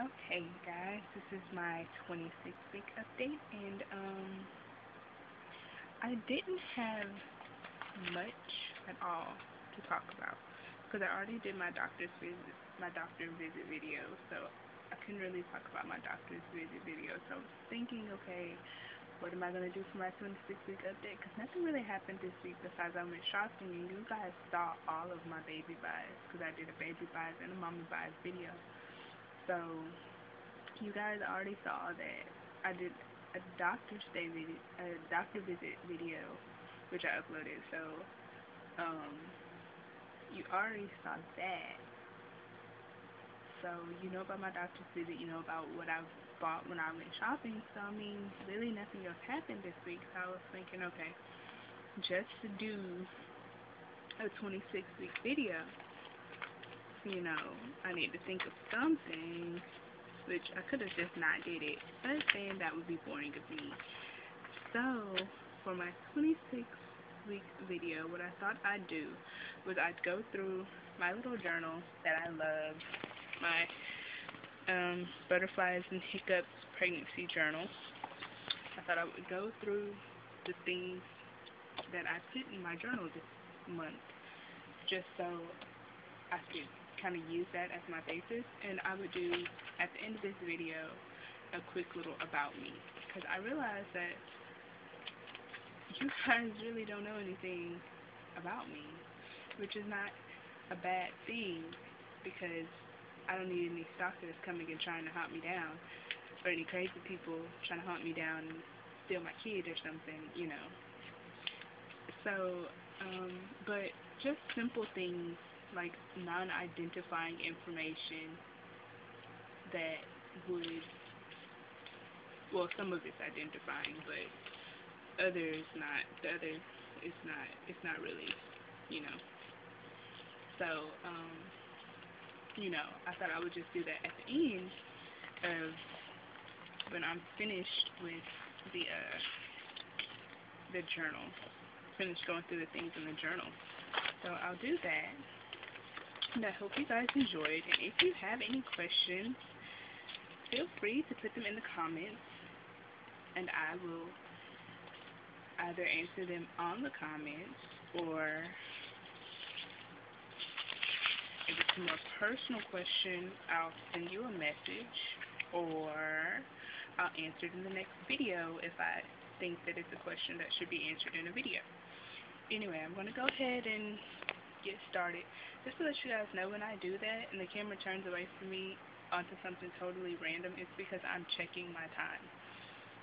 Okay, guys, this is my 26-week update, and I didn't have much at all to talk about because I already did my doctor visit video, so I couldn't really talk about my doctor's visit video. So I was thinking, okay, what am I gonna do for my 26-week update? Because nothing really happened this week besides I went shopping, and you guys saw all of my baby buys because I did a baby buys and a mommy buys video. So you guys already saw that I did a doctor visit video, which I uploaded. So, um, you already saw that. So you know about my doctor's visit. You know about what I bought when I went shopping. So I mean, really nothing else happened this week. So I was thinking, okay, just to do a 26-week video, you know, I need to think of something, which I could have just not did it, but then that would be boring of me. So, for my 26-week video, what I thought I'd do was I'd go through my little journal that I love, my Butterflies and Hiccups pregnancy journal. I thought I would go through the things that I put in my journal this month, just so I could kind of use that as my basis, and I would do at the end of this video a quick little about me, because I realized that you guys really don't know anything about me, which is not a bad thing, because I don't need any stalkers coming and trying to hunt me down, or any crazy people trying to hunt me down and steal my kid or something, you know. So, but just simple things like non-identifying information that would, well, some of it's identifying, but others not. The other is not. It's not really, you know. So, I thought I would just do that at the end of when I'm finished with the journal, finished going through the things in the journal. So I'll do that. And I hope you guys enjoyed. And if you have any questions, feel free to put them in the comments, and I will either answer them on the comments, or if it's a more personal question, I'll send you a message, or I'll answer it in the next video if I think that it's a question that should be answered in a video. Anyway, I'm going to go ahead and get started. Just to let you guys know, when I do that and the camera turns away from me onto something totally random, it's because I'm checking my time.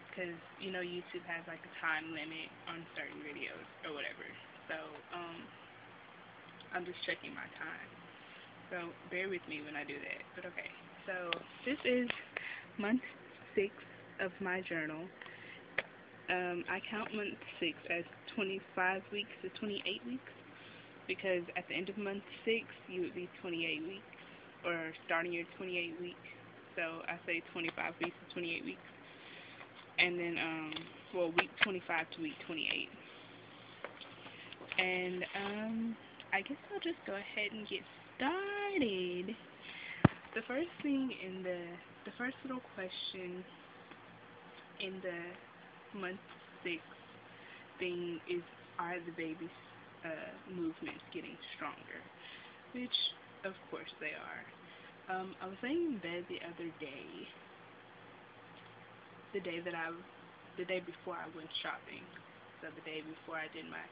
Because, YouTube has like a time limit on certain videos or whatever. So, I'm just checking my time. So, bear with me when I do that. But okay, so this is month 6 of my journal. I count month 6 as 25 weeks to 28 weeks, because at the end of month 6, you would be 28 weeks, or starting your 28 week. So I say 25 weeks to 28 weeks. And then, week 25 to week 28. And, I guess I'll just go ahead and get started. The first thing the first little question in the month 6 thing is, are the baby's movements getting stronger? Which, of course, they are. I was laying in bed the day before I went shopping. So the day before I did my,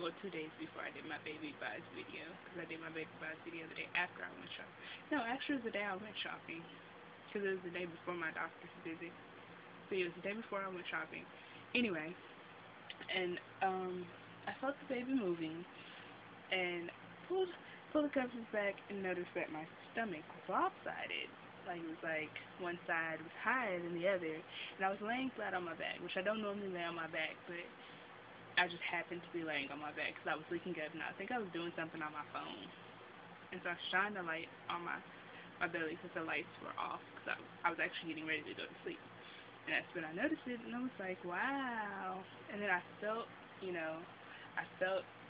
well, 2 days before I did my baby buys video, because I did my baby buys video the day after I went shopping. No, actually, it was the day I went shopping, because it was the day before my doctor's visit. So it was the day before I went shopping. Anyway, and I felt the baby moving, and pulled the covers back and noticed that my stomach was lopsided. Like, it was like one side was higher than the other, and I was laying flat on my back, which I don't normally lay on my back, but I just happened to be laying on my back because I was looking up, and I think I was doing something on my phone, and so I shined the light on my belly because the lights were off, because I was actually getting ready to go to sleep. And that's when I noticed it, and I was like, wow. And then I felt, and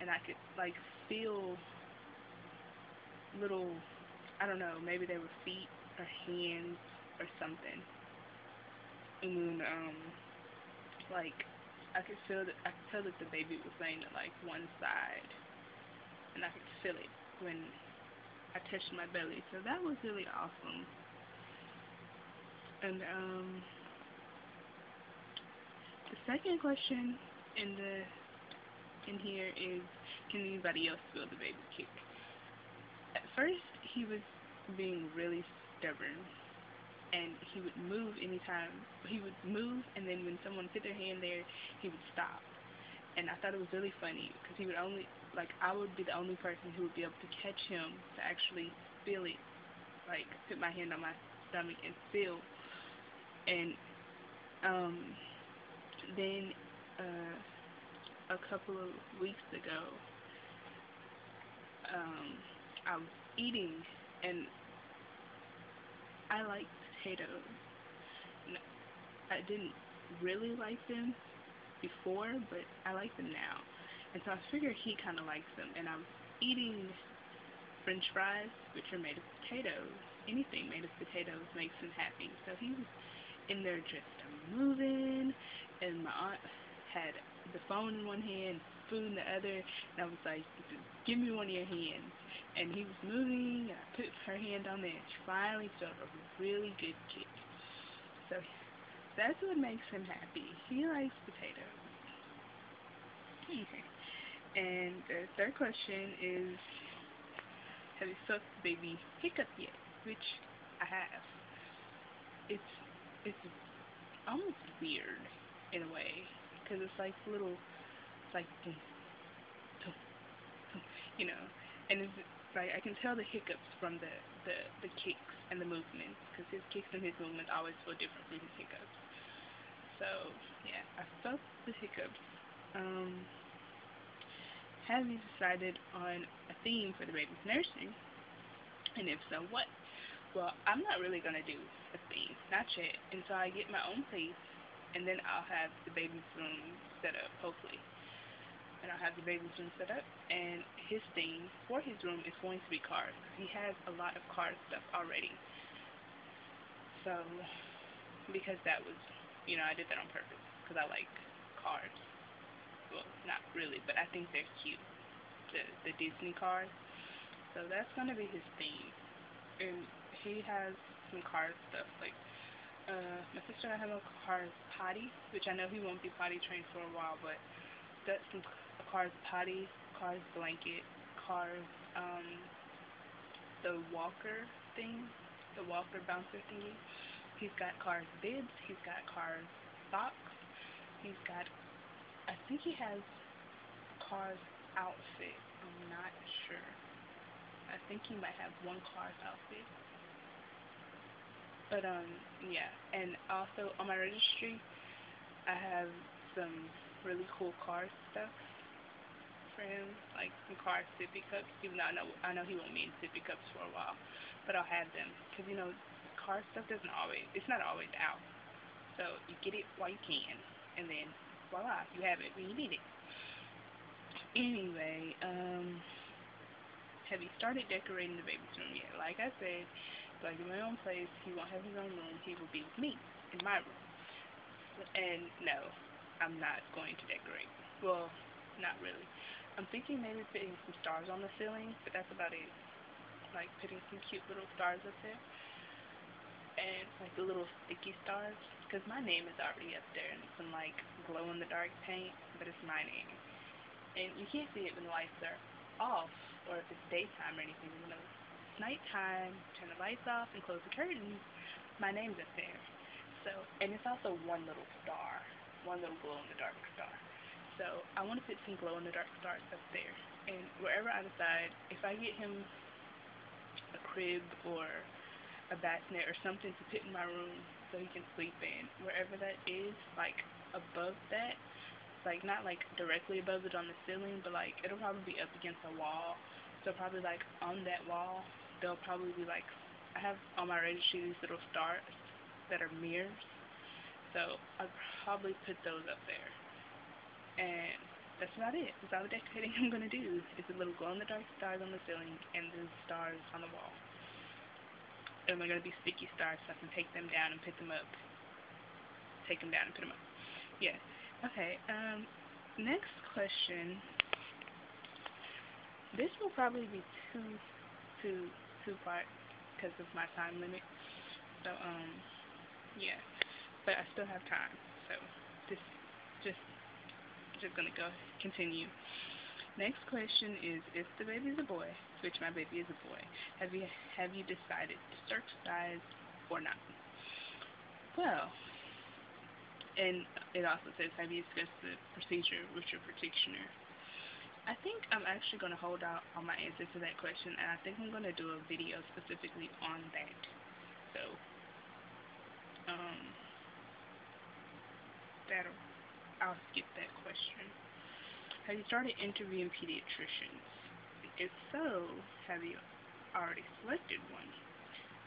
I could, like, feel little, I don't know, maybe they were feet or hands or something. And then like I could tell that the baby was laying to like one side, and I could feel it when I touched my belly. So that was really awesome. And the second question in the in here is, can anybody else feel the baby kick? At first, he was being really stubborn, and he would move anytime. He would move, and then when someone put their hand there, he would stop. And I thought it was really funny because he would only, like, I would be the only person who would be able to catch him to actually feel it, like, put my hand on my stomach and feel. And then a couple of weeks ago, I was eating, and I like potatoes. I didn't really like them before, but I like them now. And so I figured he kind of likes them. And I was eating French fries, which are made of potatoes. Anything made of potatoes makes him happy. So he was in there just moving, and my aunt had the phone in one hand, food in the other, and I was like, give me one of your hands. And he was moving, and I put her hand on there, and she finally felt a really good kick. So that's what makes him happy. He likes potatoes. Okay. And the third question is, have you felt the baby hiccup yet? Which I have. It's almost weird in a way, because it's like little, it's like, boom, boom, boom, and it's like I can tell the hiccups from the kicks and the movements, because his kicks and his movements always feel different from his hiccups. So yeah, I felt the hiccups. Have you decided on a theme for the baby's nursery? And if so, what? Well, I'm not really going to do a theme, not yet, until I get my own place, and then I'll have the baby's room set up, hopefully. And I'll have the baby's room set up, and his theme for his room is going to be cars. He has a lot of car stuff already. So, because that was, I did that on purpose, because I like cars. Well, not really, but I think they're cute, the Disney cars. So that's going to be his theme. And he has some car stuff, like, my sister and I have a Cars potty, which I know he won't be potty trained for a while, but that's some Cars potty, Cars blanket, Cars, the walker thing, the walker bouncer thingy. He's got Cars bibs, he's got Cars socks, he's got, I think he has Cars outfit, I'm not sure. I think he might have one Cars outfit. But, yeah, and also on my registry, I have some really cool car stuff for him, like some car sippy cups, even though I know he won't be in sippy cups for a while, but I'll have them, because, car stuff it's not always out, so you get it while you can, and then, voila, you have it when you need it. Anyway, have you started decorating the baby's room yet? Like I said, like in my own place, he won't have his own room. He will be with me in my room. And no, I'm not going to decorate. Well, not really. I'm thinking maybe putting some stars on the ceiling, but that's about it. Like putting some cute little stars up there. And like the little sticky stars. Because my name is already up there in some like glow-in-the-dark paint, but it's my name. And you can't see it when the lights are off, or if it's daytime or anything. When it's nighttime, turn the lights off and close the curtains, my name's up there. So, and it's also one little star, one little glow-in-the-dark star. So I want to put some glow-in-the-dark stars up there. And wherever I decide, if I get him a crib or a bassinet or something to put in my room so he can sleep in, wherever that is, like above that, like not like directly above it on the ceiling, but like it'll probably be up against a wall. So probably like on that wall, there'll probably be like, I have on my registry these little stars that are mirrors. So I'll probably put those up there. And that's about it. That's all the decorating I'm going to do. It's a little glow-in-the-dark stars on the ceiling and the stars on the wall. Or am I going to be sticky stars so I can take them down and pick them up? Take them down and put them up. Yeah. Okay. Next question. This will probably be two, two part because of my time limit. So, yeah. But I still have time. So, this just just gonna go continue. Next question is, if the baby is a boy, which my baby is a boy, have you decided to circumcise or not? Well, and it also says, have you discussed the procedure with your practitioner? I think I'm actually going to hold out on my answer to that question, and I think I'm going to do a video specifically on that. So, um, I'll skip that question. Have you started interviewing pediatricians? If so, have you already selected one?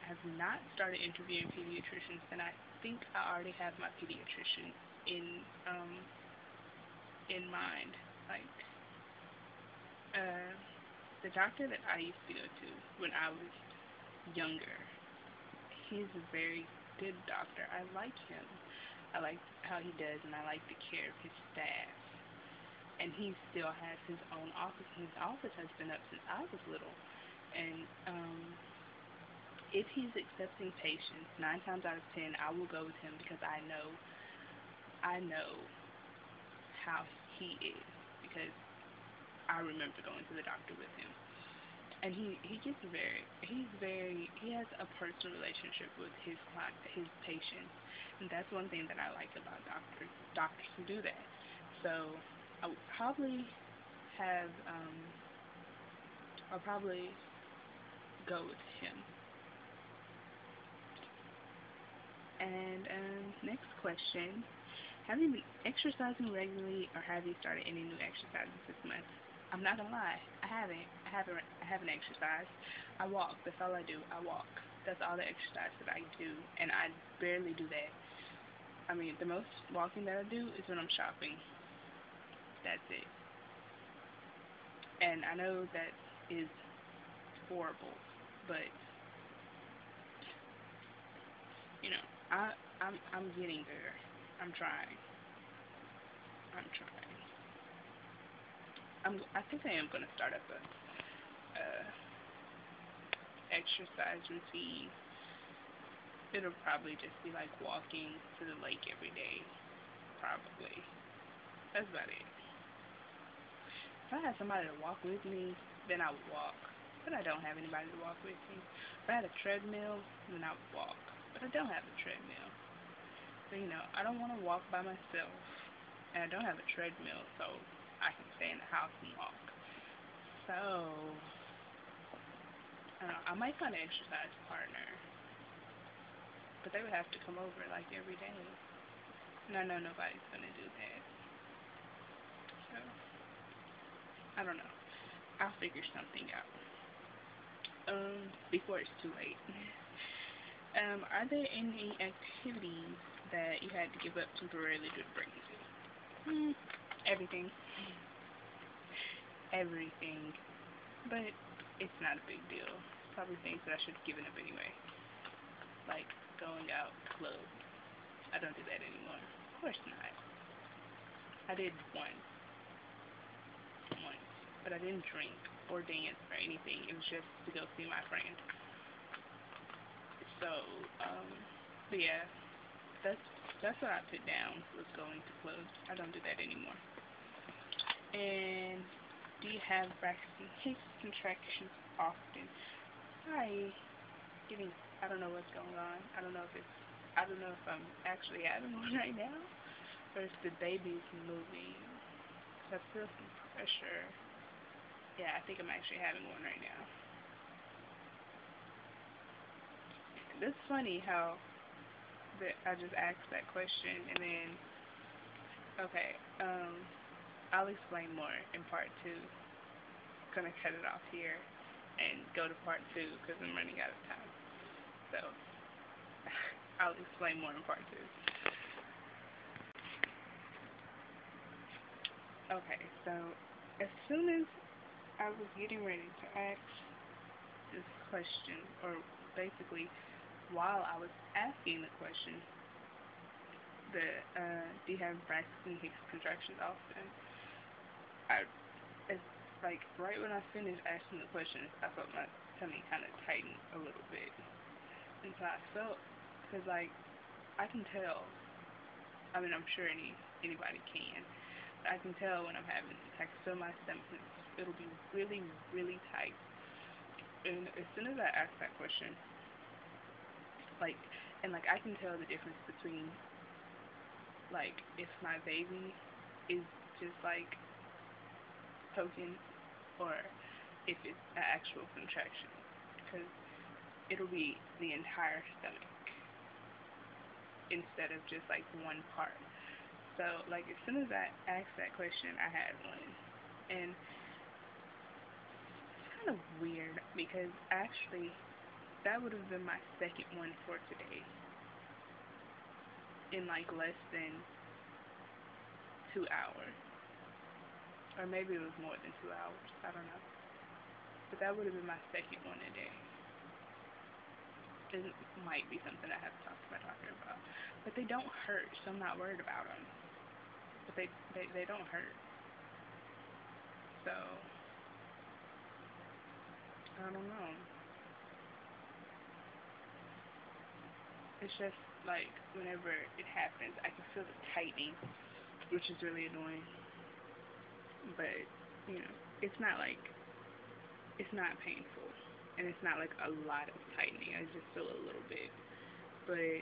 I have not started interviewing pediatricians, and I think I already have my pediatrician in mind. Like, the doctor that I used to go to when I was younger, he's a very good doctor. I like him. I like how he does, and I like the care of his staff. And he still has his own office, and his office has been up since I was little. And if he's accepting patients, 9 times out of 10, I will go with him because I know how he is, because I remember going to the doctor with him. And he has a personal relationship with his client, his patients, and that's one thing that I like about doctors who do that. So I would probably have I'll probably go with him. And next question: have you been exercising regularly, or have you started any new exercises this month? I'm not gonna lie, I haven't exercised. I walk. That's all I do. I walk. That's all the exercise that I do, and I barely do that. I mean, the most walking that I do is when I'm shopping. That's it. And I know that is horrible, but you know, I'm getting there. I'm trying. I'm trying. I think I am gonna start up a exercise routine. It'll probably just be like walking to the lake every day. Probably. That's about it. If I had somebody to walk with me, then I would walk. But I don't have anybody to walk with me. If I had a treadmill, then I would walk. But I don't have a treadmill. So, I don't want to walk by myself. And I don't have a treadmill, so I can stay in the house and walk. So, I might find an exercise partner. But they would have to come over like every day. And I know nobody's going to do that. So, I don't know. I'll figure something out. Before it's too late. Are there any activities that you had to give up temporarily due to pregnancy? Everything. Everything. But it's not a big deal. Probably things that I should have given up anyway. Like going out to clubs. I don't do that anymore. Of course not. I did once, but I didn't drink or dance or anything. It was just to go see my friend. So, but yeah, that's what I put down, was going to clubs. I don't do that anymore. And do you have Braxton Hicks contractions often? I don't know what's going on. I don't know if I'm actually having one right now, or if the baby's moving. I feel some pressure. Yeah, I think I'm actually having one right now. It's funny how I just asked that question, and then, okay, I'll explain more in part 2. Gonna cut it off here and go to part 2 because I'm running out of time. So, I'll explain more in part 2. Okay, so as soon as I was getting ready to ask this question, or basically while I was asking the question, the do you have Braxton Hicks contractions often? I it's like right when I finished asking the question, I felt my tummy kind of tighten a little bit, and so I felt because like I can tell. I mean, I'm sure anybody can. But I can tell when I'm having. I can feel my stomach. It'll be really, really tight. And as soon as I ask that question, like, and like I can tell the difference between like if my baby is just like poking or if it's an actual contraction, because it'll be the entire stomach instead of just like one part. So like as soon as I asked that question, I had one, and it's kind of weird because actually that would have been my second one for today in like less than 2 hours, or maybe it was more than 2 hours. I don't know, but that would have been my second one today. It might be something I have to talk to my doctor about, but they don't hurt, so I'm not worried about them. But they don't hurt, so I don't know. It's just like whenever it happens, I can feel the tightening, which is really annoying. But you know, it's not like it's not painful, and it's not like a lot of tightening. I just feel a little bit. But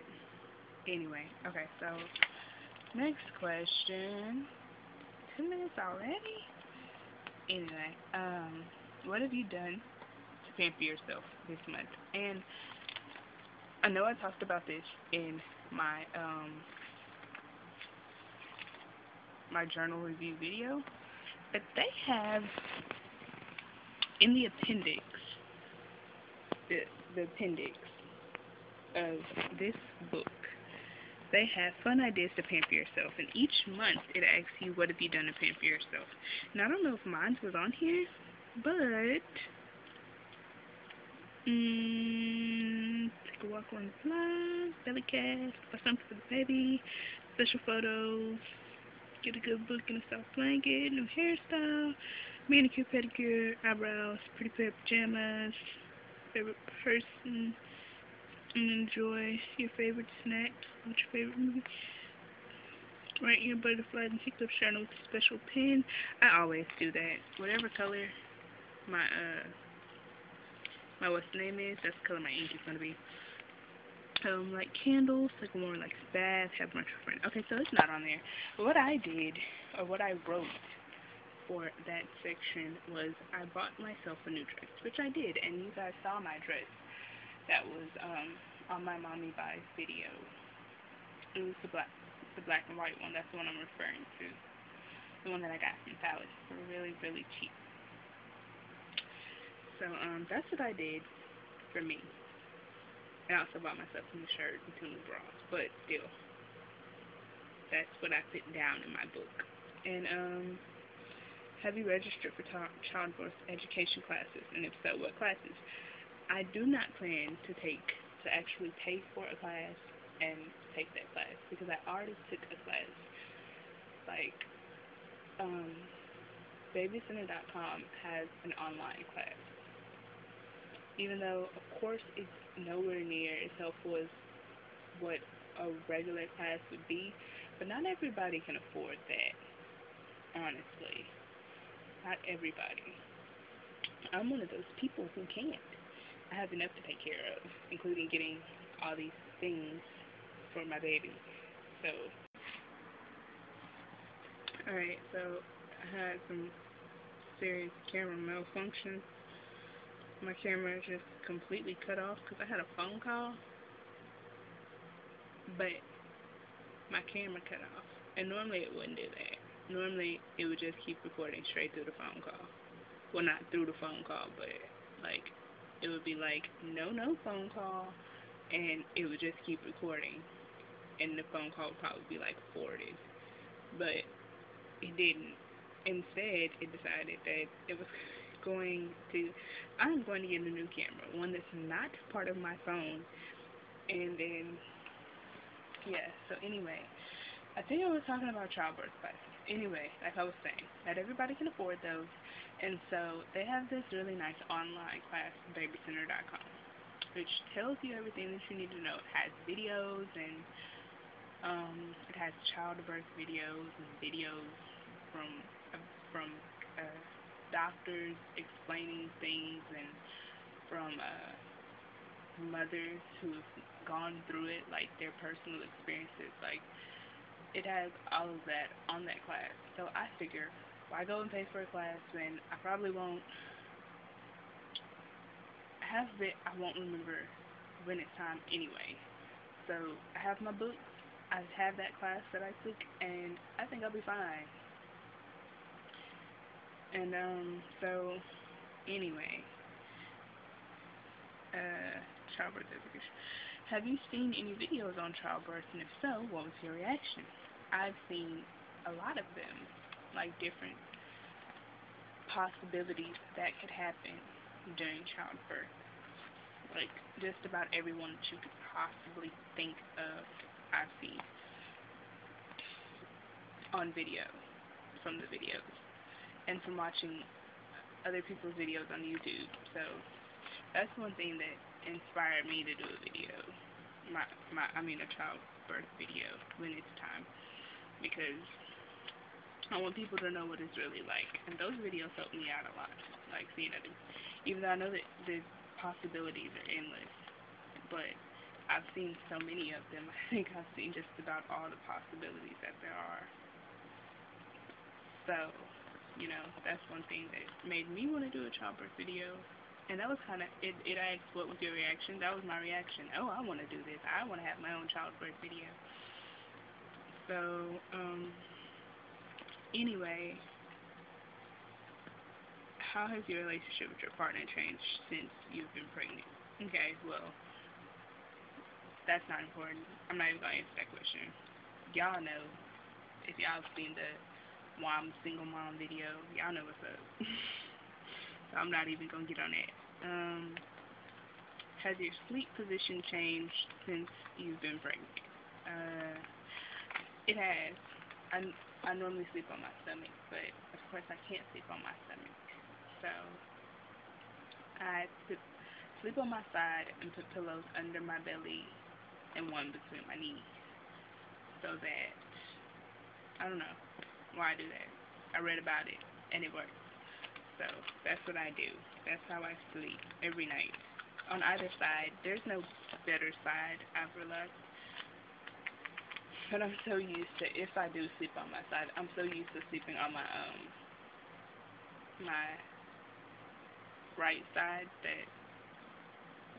anyway, okay. So next question. 2 minutes already. Anyway, what have you done to pamper yourself this month? And I know I talked about this in my journal review video, but they have in the appendix, the appendix of this book, they have fun ideas to pamper yourself, and each month it asks you what have you done to pamper yourself. Now I don't know if mine was on here, but take a walk on the line, belly cast, buy something for the baby, special photos, get a good book in a soft blanket, new hairstyle, manicure, pedicure, eyebrows, pretty pair of pajamas, favorite person, and enjoy your favorite snack, watch your favorite movie, write your butterflies and hiccups journal with a special pen. I always do that. Whatever color my what's the name is, that's the color my ink is gonna be. Like candles, like more like bath, have lunch with friends. Okay, so it's not on there. But what I did, or what I wrote for that section was I bought myself a new dress, which I did, and you guys saw my dress that was on my Mommy Buys video. It was the black and white one. That's the one I'm referring to. The one that I got from Palace for really, really cheap. So that's what I did for me. I also bought myself a new shirt and 2 new bras, but still, that's what I put down in my book. And have you registered for childbirth education classes? And if so, what classes? I do not plan to actually pay for a class and take that class because I already took a class. Like, babycenter.com has an online class. Even though, of course, it's nowhere near as helpful as what a regular class would be, but not everybody can afford that, honestly. Not everybody. I'm one of those people who can't. I have enough to take care of, including getting all these things for my baby. So, alright, so I had some serious camera malfunction. My camera just completely cut off because I had a phone call, but my camera cut off. And normally it wouldn't do that. Normally it would just keep recording straight through the phone call. Well, not through the phone call, but like it would be like no phone call, and it would just keep recording, and the phone call would probably be like forwarded. But it didn't. Instead, it decided that it was I'm going to get a new camera, one that's not part of my phone, And then, yeah, so anyway, I think I was talking about childbirth classes. Anyway, like I was saying, not everybody can afford those. And so they have this really nice online class, babycenter.com, which tells you everything that you need to know. It has videos and it has childbirth videos and videos from from doctors explaining things and from mothers who've gone through it, like their personal experiences. Like it has all of that on that class. So I figure, why go and pay for a class when I probably won't have it? I won't remember when it's time anyway. So I have my books. I have that class that I took, and I think I'll be fine. And so anyway, uh, childbirth education. Have you seen any videos on childbirth, and if so, what was your reaction? I've seen a lot of them, like different possibilities that could happen during childbirth. Like just about everyone that you could possibly think of, I've seen on video from the videos and from watching other people's videos on YouTube. So that's one thing that inspired me to do a video. A childbirth video when it's time, because I want people to know what it's really like. And those videos help me out a lot. Like seeing other, even though I know that the possibilities are endless, but I've seen so many of them. I think I've seen just about all the possibilities that there are. So, that's one thing that made me want to do a childbirth video. And that was kind of, it asked, what was your reaction? That was my reaction. Oh, I want to do this. I want to have my own childbirth video. So, anyway, how has your relationship with your partner changed since you've been pregnant? Okay, well, that's not important. I'm not even going to answer that question. Y'all know, if y'all have seen the Why I'm a Single Mom video, y'all know what's up. So I'm not even going to get on that. Has your sleep position changed since you've been pregnant? Uh, it has. I normally sleep on my stomach, but of course I can't sleep on my stomach. So I sleep on my side and put pillows under my belly and one between my knees, so that, I don't know why I do that. I read about it and it works. So that's what I do. That's how I sleep every night. On either side, there's no better side, I've realized. But I'm so used to, if I do sleep on my side, I'm so used to sleeping on my right side that,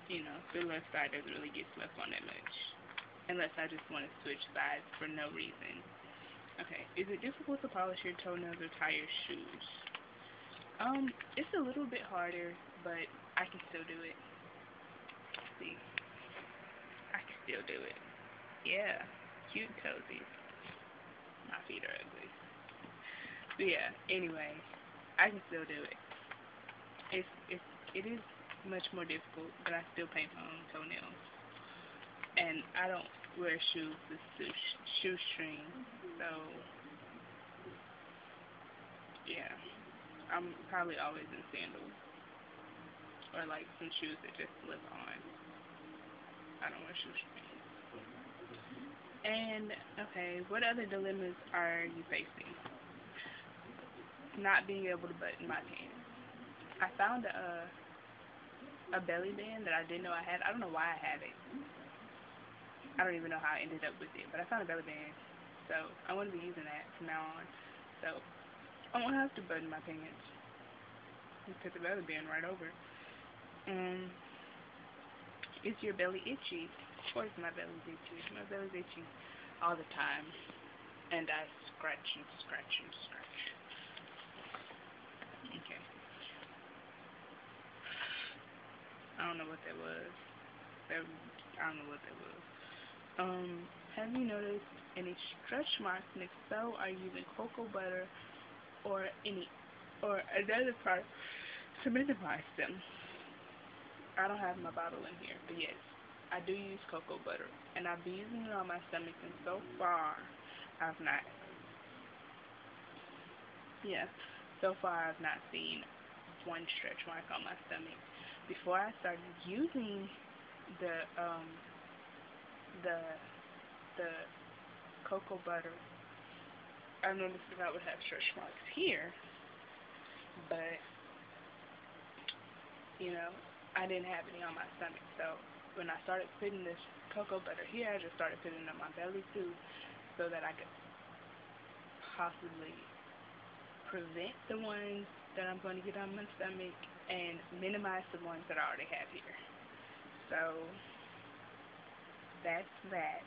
the left side doesn't really get slept on that much. Unless I just want to switch sides for no reason. Okay, is it difficult to polish your toenails or tie your shoes? It's a little bit harder, but I can still do it. See, I can still do it. Yeah, cute toesies. My feet are ugly. But yeah, anyway, I can still do it. It is much more difficult, but I still paint my own toenails. And I don't wear shoes with shoestring, so yeah, I'm probably always in sandals or like some shoes that just slip on. I don't wear shoestrings. And okay, what other dilemmas are you facing? Not being able to button my pants. I found a belly band that I didn't know I had. I don't know why I have it. I don't even know how I ended up with it, but I found a belly band. So I want to be using that from now on. So I won't have to button my pants. You put the belly band right over. Um, is your belly itchy? Of course my belly's itchy. My belly's itchy all the time. And I scratch and scratch and scratch. Okay. I don't know what that was. I don't know what that was. Have you noticed any stretch marks? And if so, are you using cocoa butter or another product to minimize them? I don't have my bottle in here, but yes, I do use cocoa butter, and I've been using it on my stomach, and so far, I've not, yeah, so far I've not seen one stretch mark on my stomach. Before I started using the, the, the cocoa butter, I noticed that I would have stretch marks here, but, I didn't have any on my stomach, so when I started putting this cocoa butter here, I just started putting it on my belly too, so that I could possibly prevent the ones that I'm going to get on my stomach and minimize the ones that I already have here. So that's that.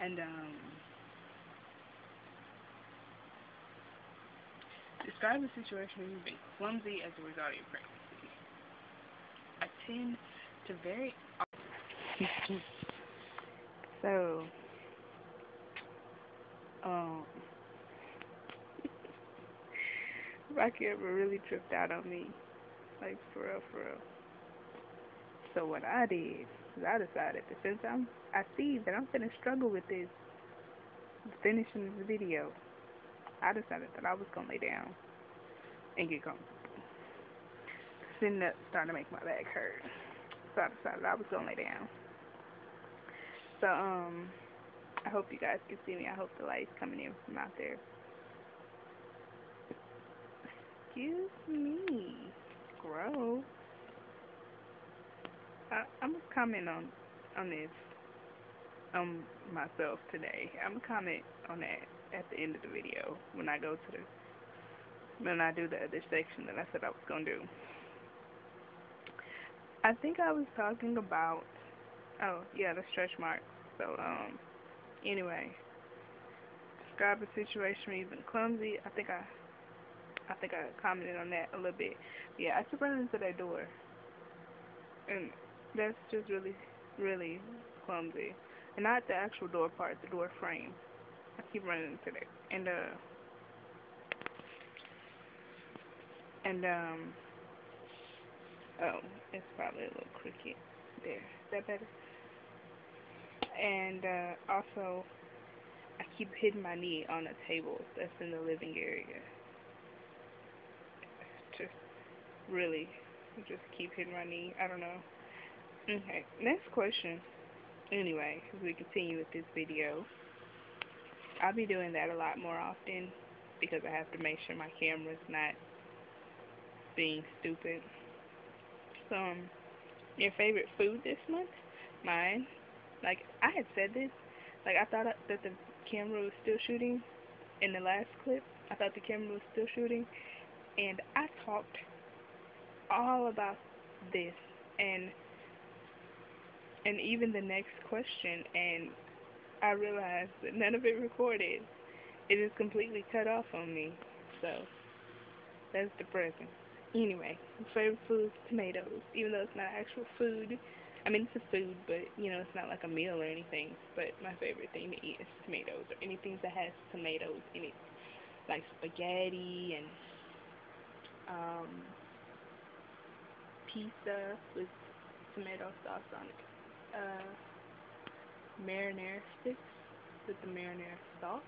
And describe a situation where you've been clumsy as a result of your pregnancy. I tend to very so my camera really tripped out on me, like for real, for real. So what I did is I decided that since I see that I'm gonna struggle with this finishing this video, I decided that I was gonna lay down and get comfortable. Sitting up starting to make my back hurt, so I decided I was gonna lay down. So I hope you guys can see me. I hope the light's coming in from out there. Excuse me, gross. I'm gonna comment on this myself today. I'm gonna comment on that at the end of the video when I do the other section that I said I was gonna do. I think I was talking about the stretch marks. So anyway, describe a situation where you've been clumsy. I think I commented on that a little bit. Yeah, I keep running into that door, and that's just really, really clumsy. And not the actual door part, the door frame. I keep running into that. It's probably a little crooked there. Is that better? And also, I keep hitting my knee on a table that's in the living area. Just keep hitting my knee. I don't know. Okay, next question. Anyway, as we continue with this video, I'll be doing that a lot more often because I have to make sure my camera's not being stupid. So, your favorite food this month? Mine. Like, I had said this. Like, I thought that the camera was still shooting in the last clip. I thought the camera was still shooting. And I talked all about this and even the next question, and I realized that none of it recorded. It is completely cut off on me. So, that's depressing. Anyway, my favorite food is tomatoes, even though it's not actual food. I mean, it's a food, but, it's not like a meal or anything. But my favorite thing to eat is tomatoes, or anything that has tomatoes in it. Like spaghetti and pizza with tomato sauce on it. Marinara sticks with the marinara sauce.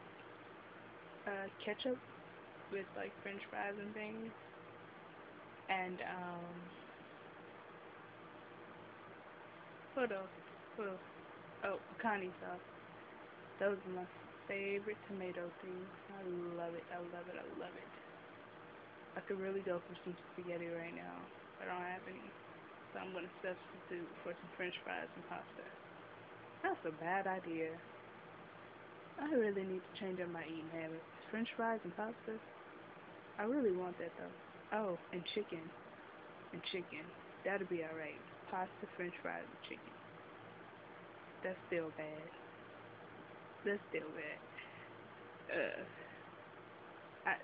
Ketchup with, like, french fries and things. And, what else? Oh, pecani sauce. Those are my favorite tomato things. I love it. I love it. I love it. I could really go for some spaghetti right now. I don't have any. So I'm going to substitute for some french fries and pasta. That's a bad idea. I really need to change up my eating habits. French fries and pasta? I really want that, though. Oh, and chicken. That'll be alright. Pasta, french fries, and chicken. That's still bad.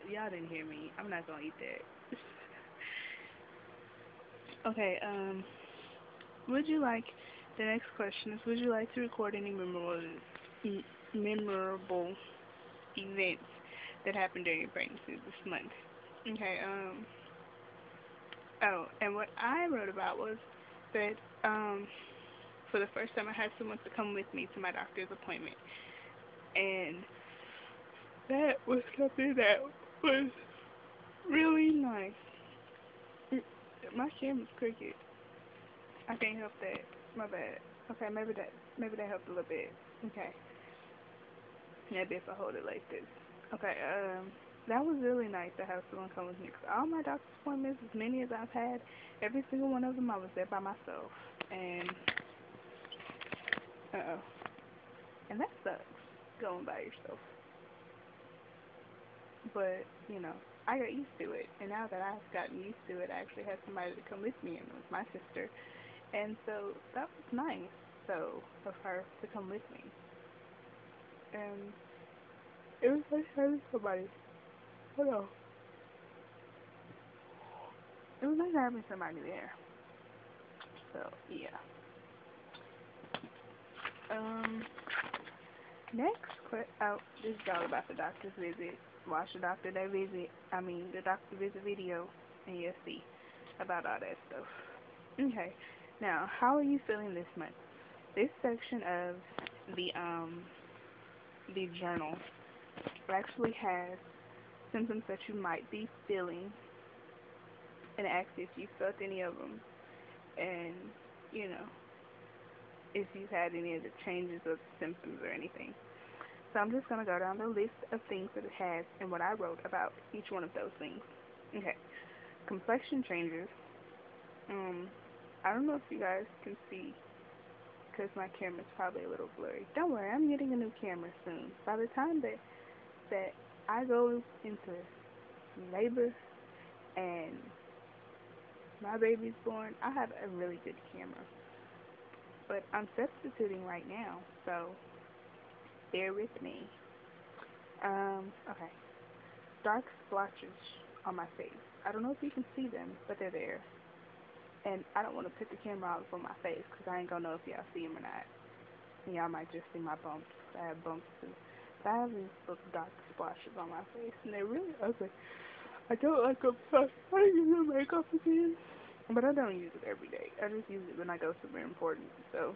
Y'all didn't hear me. I'm not gonna eat that. Okay, the next question is, would you like to record any memorable events that happened during your pregnancy this month? Okay, and what I wrote about was that, for the first time I had someone to come with me to my doctor's appointment. And that was something that was really nice. Mm, My camera's crooked. I can't help that. My bad. Okay, maybe that helped a little bit. Okay. Maybe if I hold it like this. Okay, that was really nice to have someone come with me. 'Cause all my doctor's appointments, as many as I've had, every single one of them, I was there by myself. And, uh-oh. And that sucks, going by yourself. But, I got used to it. And now that I've gotten used to it, I actually had somebody to come with me, and it was my sister. And so that was nice, so, of her to come with me. And it was nice having somebody. Hold on. It was nice having somebody there. So, yeah. Um, this is all about the doctor's visit. Watch the the doctor visit video, and you'll see about all that stuff. Okay, now, how are you feeling this month? This section of the, the journal actually has symptoms that you might be feeling, and asks if you felt any of them, and, you know, if you've had any of the changes of symptoms or anything. So I'm just going to go down the list of things that it has and what I wrote about each one of those things. Okay. Complexion changes. I don't know if you guys can see because my camera's probably a little blurry. Don't worry, I'm getting a new camera soon. By the time that I go into labor and my baby's born, I have a really good camera. But I'm substituting right now, so bear with me. Okay. Dark splotches on my face. I don't know if you can see them, but they're there. And I don't want to put the camera out from my face because I ain't gonna know if y'all see them or not. And y'all might just see my bumps. I have bumps too. But I have these little dark splotches on my face, and they're really ugly. I don't like them. So I use makeup again, but I don't use it every day. I just use it when I go somewhere important. So,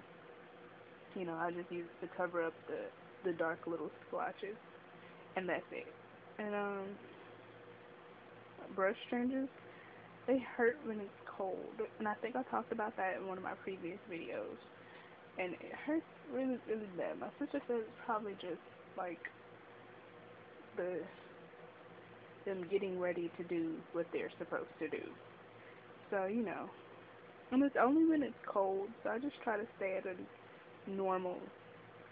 I just use it to cover up the dark little splotches, and that's it. And brush changes, they hurt when it's cold, and I think I talked about that in one of my previous videos. And it hurts really, really bad. My sister says it's probably just like the them getting ready to do what they're supposed to do. So, and it's only when it's cold, so I just try to stay at a normal,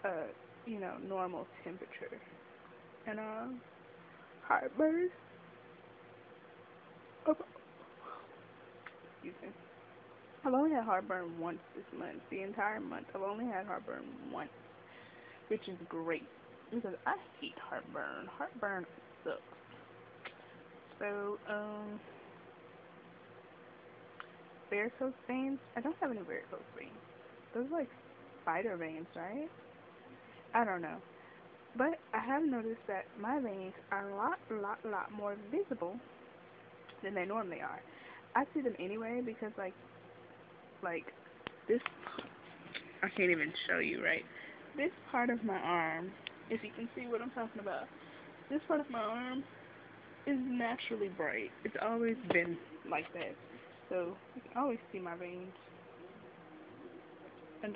uh, normal temperature. And, heartburn, oh, excuse me. I've only had heartburn once this month. The entire month, I've only had heartburn once, which is great because I hate heartburn. Heartburn sucks. So, varicose veins. I don't have any varicose veins. Those are like spider veins, right? I don't know. But I have noticed that my veins are a lot more visible than they normally are. I see them anyway because like this, I can't even show you, right? This part of my arm, if you can see what I'm talking about, this part of my arm is naturally bright. It's always been like that. So you can always see my veins. And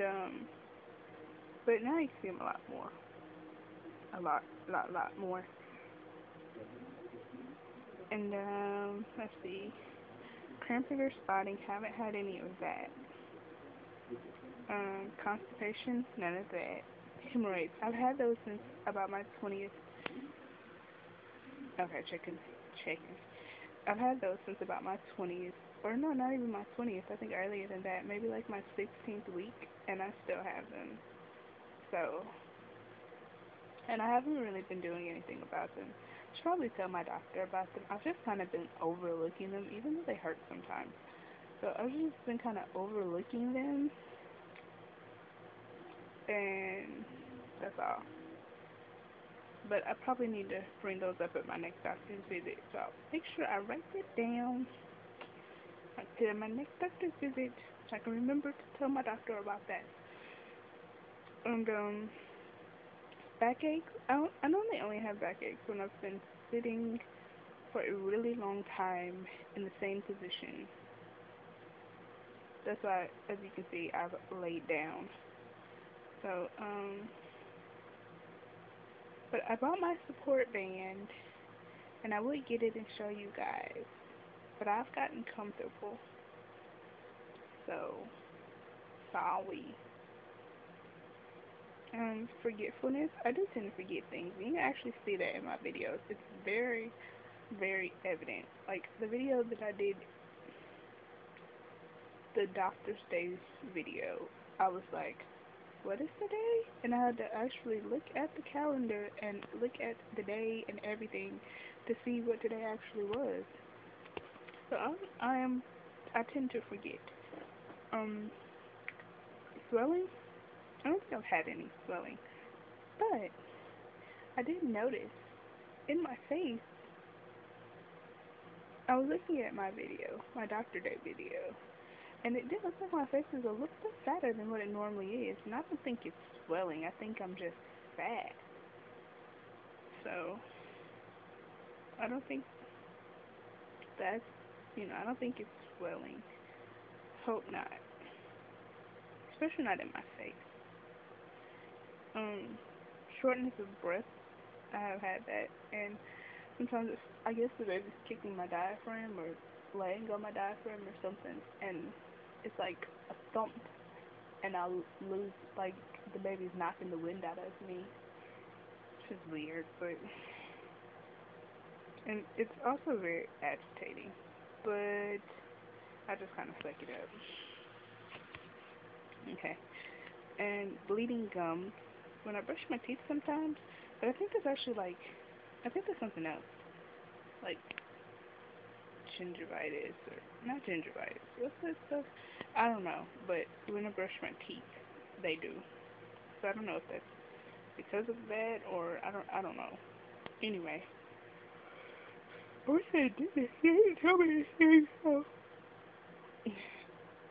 but now you can see them a lot more. A lot more. And let's see. Cramping or spotting, haven't had any of that. Constipation, none of that. Hemorrhoids, I've had those since about my 20th. Okay, checking. I've had those since about my 20th, or no, not even my 20th. I think earlier than that, maybe like my 16th week, and I still have them. So, and I haven't really been doing anything about them. I should probably tell my doctor about them. I've just kind of been overlooking them, even though they hurt sometimes. So I've just been kind of overlooking them, and that's all. But I probably need to bring those up at my next doctor's visit. So I'll make sure I write it down. I put in my next doctor's visit so I can remember to tell my doctor about that. And backache. I normally only have backaches when I've been sitting for a really long time in the same position. That's why, as you can see, I've laid down. So, but I bought my support band, and I would get it and show you guys, but I've gotten comfortable. So, sorry. Forgetfulness. I do tend to forget things. You can actually see that in my videos. It's very, very evident. Like the video that I did, the Doctor's Day video, I was like, what is the day? And I had to actually look at the calendar and look at the day and everything to see what today actually was. So I tend to forget. Um, Swelling? I don't think I've had any swelling, but I did notice in my face, I was looking at my video, my Doctor Day video, and it did look like my face is a little bit fatter than what it normally is, and I don't think it's swelling, I think I'm just fat. So, I don't think that's, I don't think it's swelling. Hope not. Especially not in my face. Shortness of breath, I have had that, and sometimes I guess the baby's kicking my diaphragm or laying on my diaphragm or something, and it's like a thump, and I'll lose, like, the baby's knocking the wind out of me, which is weird, but, and it's also very agitating, but I just kind of suck it up. Okay, and bleeding gums, when I brush my teeth sometimes, but I think that's actually, like, I think that's something else, like, gingivitis, or, not gingivitis, what's that stuff? I don't know, but when I brush my teeth, they do. So I don't know if that's because of that, or I don't know. Anyway, I wish they didn't tell me anything, so.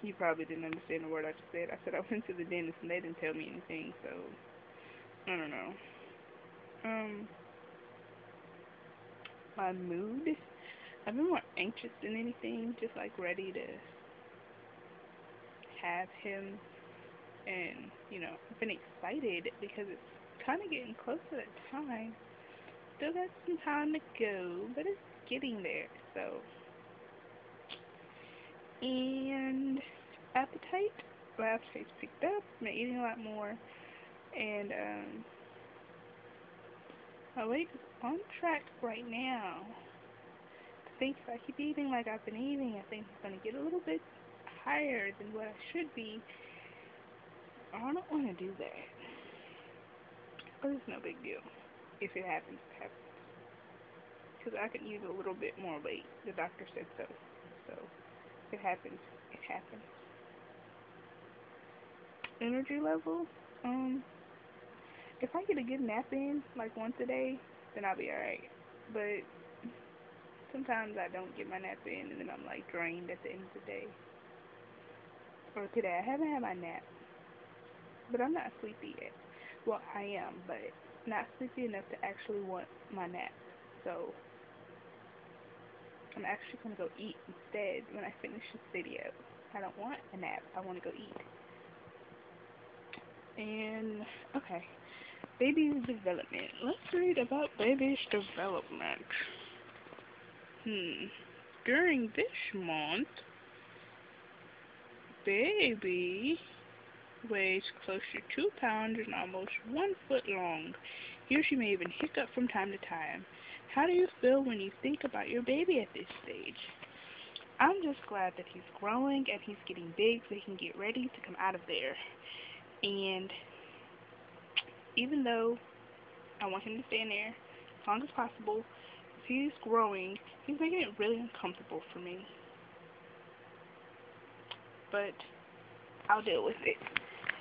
You probably didn't understand the word I just said. I said I went to the dentist and they didn't tell me anything, so, I don't know. My mood, I've been more anxious than anything, just like ready to have him, and, I've been excited because it's kind of getting close to that time. Still got some time to go, but it's getting there, so. And appetite, my appetite's picked up, I'm eating a lot more, and, my weight is on track right now. I think if I keep eating like I've been eating, I think it's going to get a little bit higher than what I should be. I don't want to do that. But it's no big deal. If it happens, it happens. Because I can use a little bit more weight. The doctor said so. So, if it happens, it happens. Energy level, if I get a good nap in, like once a day, then I'll be alright. But sometimes I don't get my nap in, and then I'm like drained at the end of the day. Or today, I haven't had my nap, but I'm not sleepy yet. Well, I am, but not sleepy enough to actually want my nap. So, I'm actually going to go eat instead when I finish this video. I don't want a nap, I want to go eat. And, okay, baby's development. Let's read about baby's development. During this month, baby weighs close to 2 pounds and almost 1 foot long. He or she may even hiccup from time to time. How do you feel when you think about your baby at this stage? I'm just glad that he's growing and he's getting big so he can get ready to come out of there. And even though I want him to stay in there as long as possible, if he's growing, he's making it really uncomfortable for me. But I'll deal with it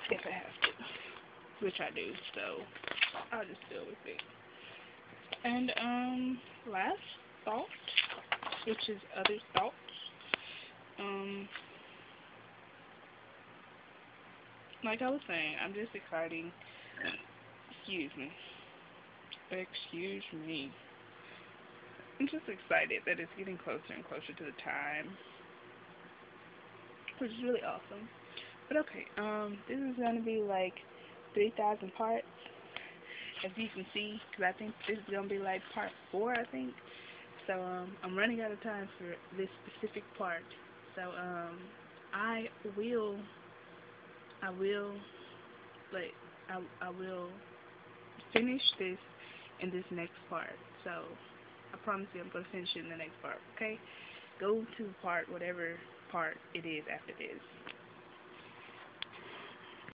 if I have to, which I do, so I'll just deal with it. And last thought, which is other thoughts, like I was saying, I'm just exciting. Excuse me. Excuse me. I'm just excited that it's getting closer and closer to the time, which is really awesome. But okay, this is gonna be like 3,000 parts, as you can see, because I think this is gonna be like part 4, I think. So I'm running out of time for this specific part. So I will, I will, like, I will finish this in this next part. So I promise you, I'm gonna finish it in the next part. Okay, go to part whatever part it is after this.